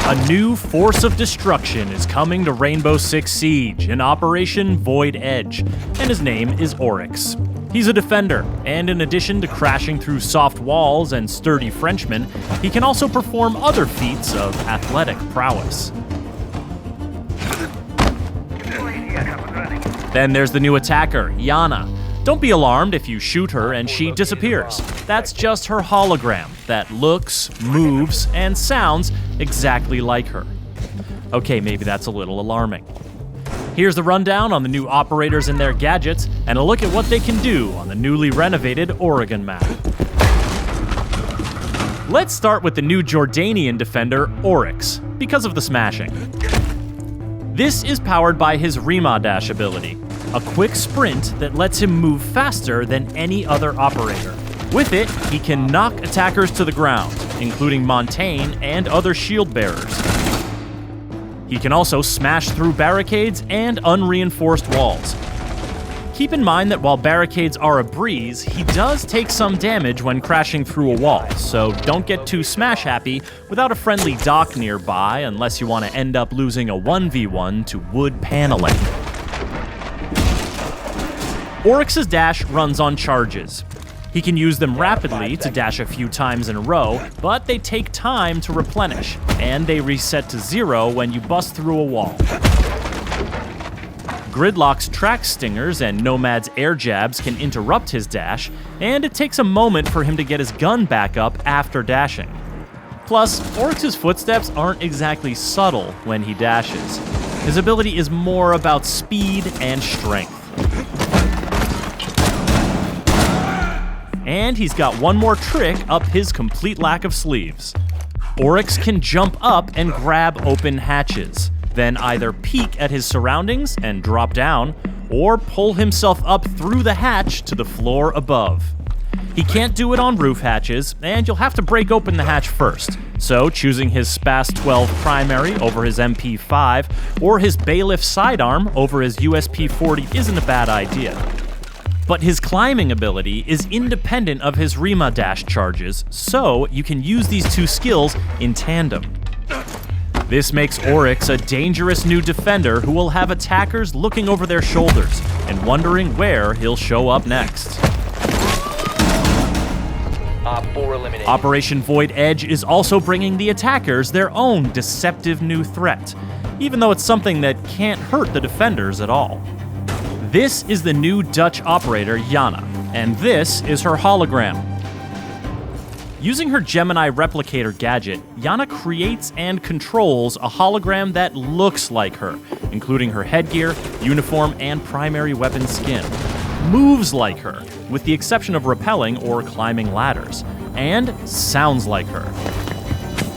A new force of destruction is coming to Rainbow Six Siege in Operation Void Edge, and his name is Oryx. He's a defender, and in addition to crashing through soft walls and sturdy Frenchmen, he can also perform other feats of athletic prowess. Then there's the new attacker, Iana. Don't be alarmed if you shoot her and she disappears. That's just her hologram that looks, moves, and sounds exactly like her. Okay, maybe that's a little alarming. Here's the rundown on the new operators and their gadgets, and a look at what they can do on the newly renovated Oregon map. Let's start with the new Jordanian defender, Oryx, because of the smashing. This is powered by his Rima Dash ability, a quick sprint that lets him move faster than any other operator. With it, he can knock attackers to the ground, including Montaigne and other shield bearers. He can also smash through barricades and unreinforced walls. Keep in mind that while barricades are a breeze, he does take some damage when crashing through a wall, so don't get too smash happy without a friendly dock nearby unless you want to end up losing a 1v1 to wood paneling. Oryx's dash runs on charges. He can use them rapidly to dash a few times in a row, but they take time to replenish, and they reset to 0 when you bust through a wall. Gridlock's track stingers and Nomad's air jabs can interrupt his dash, and it takes a moment for him to get his gun back up after dashing. Plus, Oryx's footsteps aren't exactly subtle when he dashes. His ability is more about speed and strength. And he's got one more trick up his complete lack of sleeves. Oryx can jump up and grab open hatches, then either peek at his surroundings and drop down, or pull himself up through the hatch to the floor above. He can't do it on roof hatches, and you'll have to break open the hatch first, so choosing his Spas 12 primary over his MP5, or his Bailiff sidearm over his USP 40 isn't a bad idea. But his climbing ability is independent of his Rima dash charges, so you can use these two skills in tandem. This makes Oryx a dangerous new defender who will have attackers looking over their shoulders and wondering where he'll show up next. Operation Void Edge is also bringing the attackers their own deceptive new threat, even though it's something that can't hurt the defenders at all. This is the new Dutch operator, Iana, and this is her hologram. Using her Gemini replicator gadget, Iana creates and controls a hologram that looks like her, including her headgear, uniform, and primary weapon skin. Moves like her, with the exception of rappelling or climbing ladders, and sounds like her.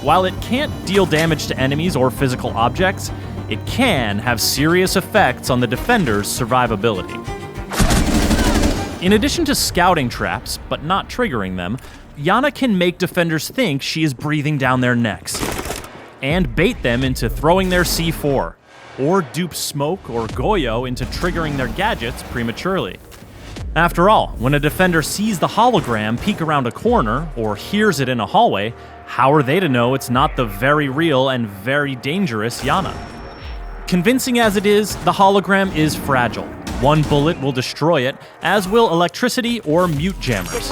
While it can't deal damage to enemies or physical objects, it can have serious effects on the defender's survivability. In addition to scouting traps, but not triggering them, Iana can make defenders think she is breathing down their necks, and bait them into throwing their C4, or dupe Smoke or Goyo into triggering their gadgets prematurely. After all, when a defender sees the hologram peek around a corner, or hears it in a hallway, how are they to know it's not the very real and very dangerous Iana? Convincing as it is, the hologram is fragile. One bullet will destroy it, as will electricity or mute jammers.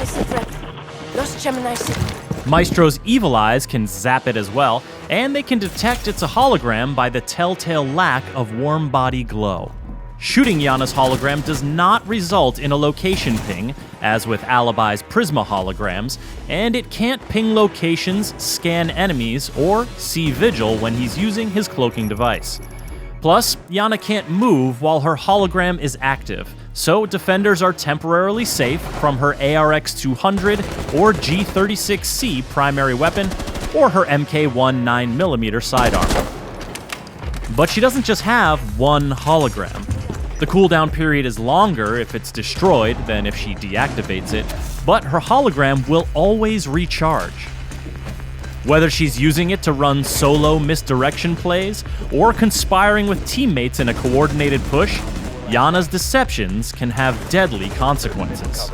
Maestro's evil eyes can zap it as well, and they can detect it's a hologram by the telltale lack of warm body glow. Shooting Iana's hologram does not result in a location ping, as with Alibi's Prisma holograms, and it can't ping locations, scan enemies, or see Vigil when he's using his cloaking device. Plus, Iana can't move while her hologram is active, so defenders are temporarily safe from her ARX-200 or G36C primary weapon, or her MK1 9mm sidearm. But she doesn't just have one hologram. The cooldown period is longer if it's destroyed than if she deactivates it, but her hologram will always recharge. Whether she's using it to run solo misdirection plays, or conspiring with teammates in a coordinated push, Iana's deceptions can have deadly consequences.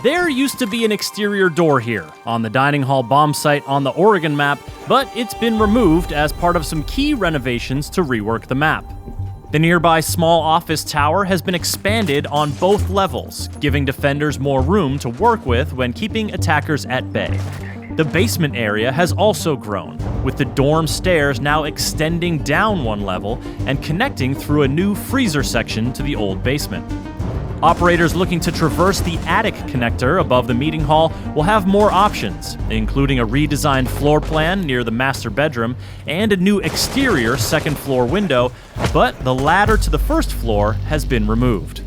There used to be an exterior door here, on the dining hall bomb site on the Oregon map, but it's been removed as part of some key renovations to rework the map. The nearby small office tower has been expanded on both levels, giving defenders more room to work with when keeping attackers at bay. The basement area has also grown, with the dorm stairs now extending down one level and connecting through a new freezer section to the old basement. Operators looking to traverse the attic connector above the meeting hall will have more options, including a redesigned floor plan near the master bedroom and a new exterior second floor window, but the ladder to the first floor has been removed.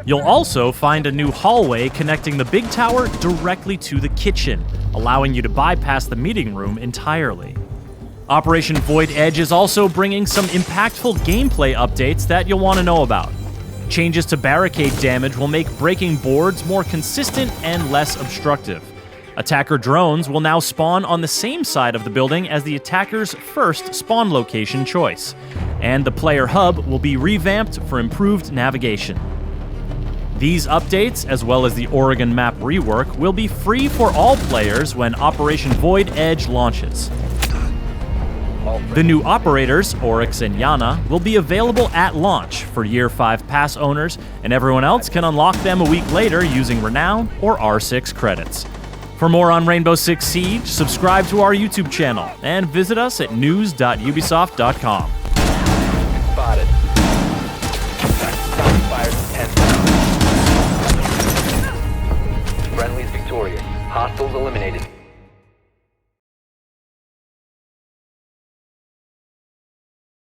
You'll also find a new hallway connecting the big tower directly to the kitchen, allowing you to bypass the meeting room entirely. Operation Void Edge is also bringing some impactful gameplay updates that you'll want to know about. Changes to barricade damage will make breaking boards more consistent and less obstructive. Attacker drones will now spawn on the same side of the building as the attacker's first spawn location choice, and the player hub will be revamped for improved navigation. These updates, as well as the Oregon map rework, will be free for all players when Operation Void Edge launches. The new operators, Oryx and Iana, will be available at launch for Year 5 pass owners, and everyone else can unlock them a week later using Renown or R6 credits. For more on Rainbow Six Siege, subscribe to our YouTube channel and visit us at news.ubisoft.com. Spotted. Fires 10 rounds. Friendly's victorious. Hostiles eliminated.